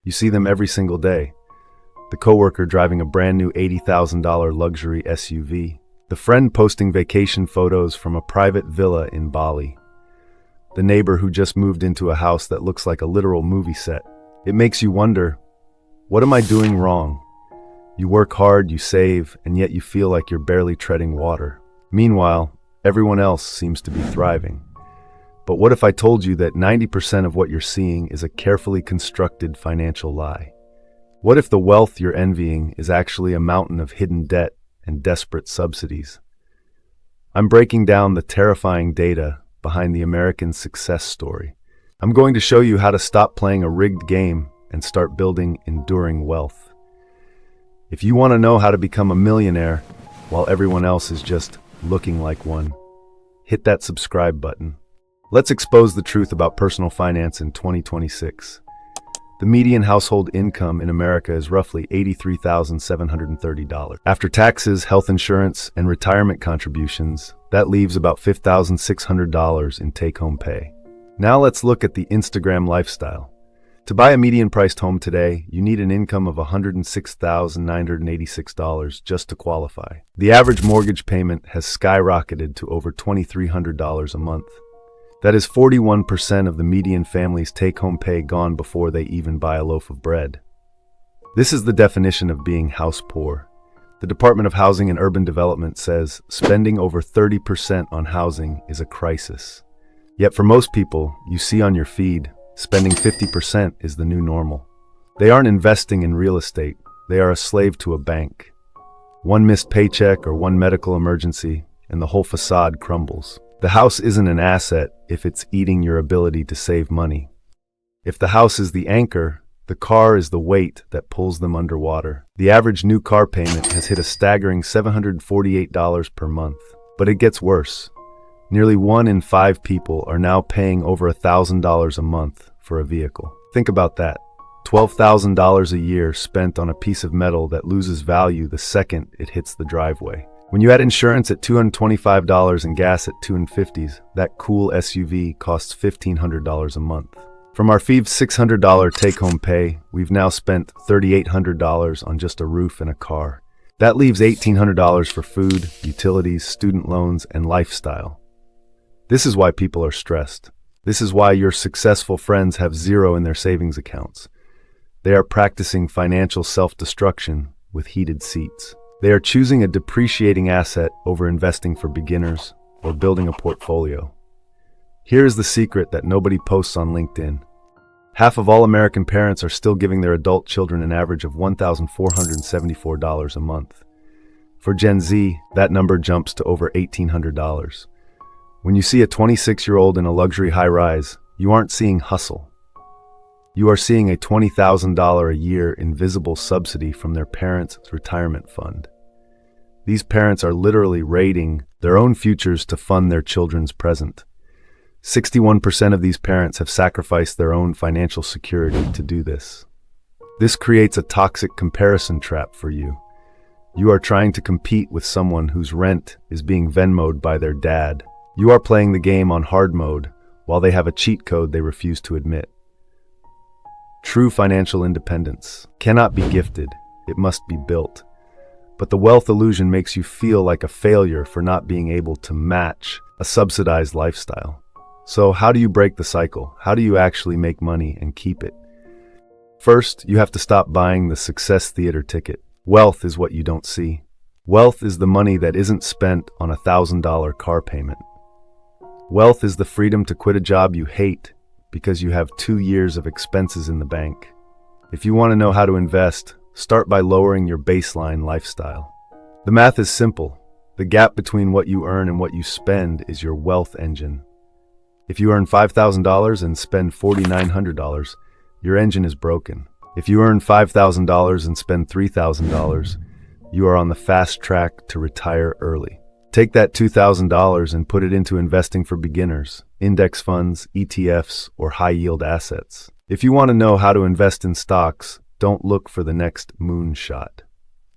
You see them every single day. The coworker driving a brand new $80,000 luxury SUV. The friend posting vacation photos from a private villa in Bali. The neighbor who just moved into a house that looks like a literal movie set. It makes you wonder, what am I doing wrong? You work hard, you save, and yet you feel like you're barely treading water. Meanwhile, everyone else seems to be thriving. But what if I told you that 90% of what you're seeing is a carefully constructed financial lie? What if the wealth you're envying is actually a mountain of hidden debt and desperate subsidies? I'm breaking down the terrifying data behind the American success story. I'm going to show you how to stop playing a rigged game and start building enduring wealth. If you want to know how to become a millionaire while everyone else is just looking like one, hit that subscribe button. Let's expose the truth about personal finance in 2026. The median household income in America is roughly $83,730. After taxes, health insurance, and retirement contributions, that leaves about $5,600 in take-home pay. Now let's look at the Instagram lifestyle. To buy a median-priced home today, you need an income of $106,986 just to qualify. The average mortgage payment has skyrocketed to over $2,300 a month. That is 41% of the median family's take-home pay gone before they even buy a loaf of bread. This is the definition of being house poor. The Department of Housing and Urban Development says spending over 30% on housing is a crisis. Yet for most people, you see on your feed, spending 50% is the new normal. They aren't investing in real estate, they are a slave to a bank. One missed paycheck or one medical emergency, and the whole facade crumbles. The house isn't an asset if it's eating your ability to save money. If the house is the anchor, the car is the weight that pulls them underwater. The average new car payment has hit a staggering $748 per month. But it gets worse. Nearly 1 in 5 people are now paying over $1,000 a month for a vehicle. Think about that. $12,000 a year spent on a piece of metal that loses value the second it hits the driveway. When you add insurance at $225 and gas at $250, that cool SUV costs $1,500 a month. From our FIV's $600 take-home pay, we've now spent $3,800 on just a roof and a car. That leaves $1,800 for food, utilities, student loans, and lifestyle. This is why people are stressed. This is why your successful friends have zero in their savings accounts. They are practicing financial self-destruction with heated seats. They are choosing a depreciating asset over investing for beginners or building a portfolio. Here is the secret that nobody posts on LinkedIn. Half of all American parents are still giving their adult children an average of $1,474 a month. For Gen Z, that number jumps to over $1,800. When you see a 26-year-old in a luxury high-rise, you aren't seeing hustle. You are seeing a $20,000 a year invisible subsidy from their parents' retirement fund. These parents are literally raiding their own futures to fund their children's present. 61% of these parents have sacrificed their own financial security to do this. This creates a toxic comparison trap for you. You are trying to compete with someone whose rent is being Venmo'd by their dad. You are playing the game on hard mode while they have a cheat code they refuse to admit. True financial independence cannot be gifted, it must be built. But the wealth illusion makes you feel like a failure for not being able to match a subsidized lifestyle. So how do you break the cycle? How do you actually make money and keep it? First, you have to stop buying the success theater ticket. Wealth is what you don't see. Wealth is the money that isn't spent on a $1,000 car payment. Wealth is the freedom to quit a job you hate because you have 2 years of expenses in the bank. If you want to know how to invest, start by lowering your baseline lifestyle. The math is simple. The gap between what you earn and what you spend is your wealth engine. If you earn $5,000 and spend $4,900, your engine is broken. If you earn $5,000 and spend $3,000, you are on the fast track to retire early. Take that $2,000 and put it into investing for beginners, index funds, ETFs, or high-yield assets. If you want to know how to invest in stocks, don't look for the next moonshot.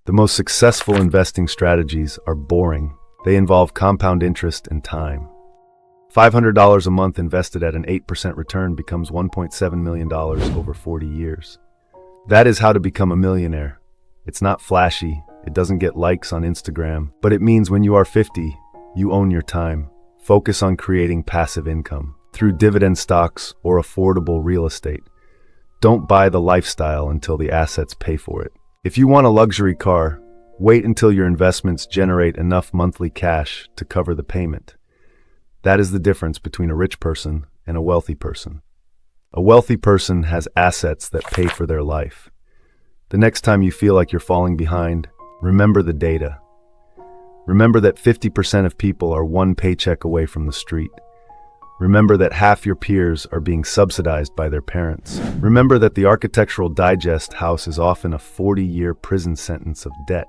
The most successful investing strategies are boring. They involve compound interest and time. $500 a month invested at an 8% return becomes $1.7 million over 40 years. That is how to become a millionaire. It's not flashy, it doesn't get likes on Instagram, but it means when you are 50, you own your time. Focus on creating passive income through dividend stocks or affordable real estate. Don't buy the lifestyle until the assets pay for it. If you want a luxury car, wait until your investments generate enough monthly cash to cover the payment. That is the difference between a rich person and a wealthy person. A wealthy person has assets that pay for their life. The next time you feel like you're falling behind, remember the data. Remember that 50% of people are one paycheck away from the street. Remember that half your peers are being subsidized by their parents. Remember that the Architectural Digest house is often a 40-year prison sentence of debt.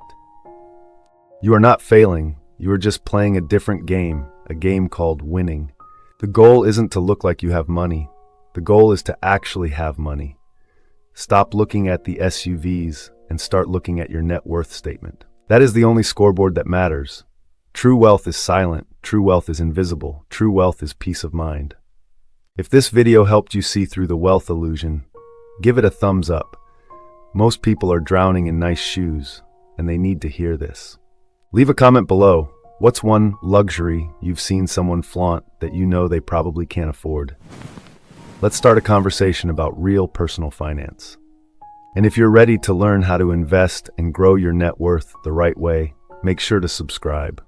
You are not failing, you are just playing a different game, a game called winning. The goal isn't to look like you have money. The goal is to actually have money. Stop looking at the SUVs and start looking at your net worth statement. That is the only scoreboard that matters. True wealth is silent, true wealth is invisible, true wealth is peace of mind. If this video helped you see through the wealth illusion, give it a thumbs up. Most people are drowning in nice shoes, and they need to hear this. Leave a comment below. What's one luxury you've seen someone flaunt that you know they probably can't afford? Let's start a conversation about real personal finance. And if you're ready to learn how to invest and grow your net worth the right way, make sure to subscribe.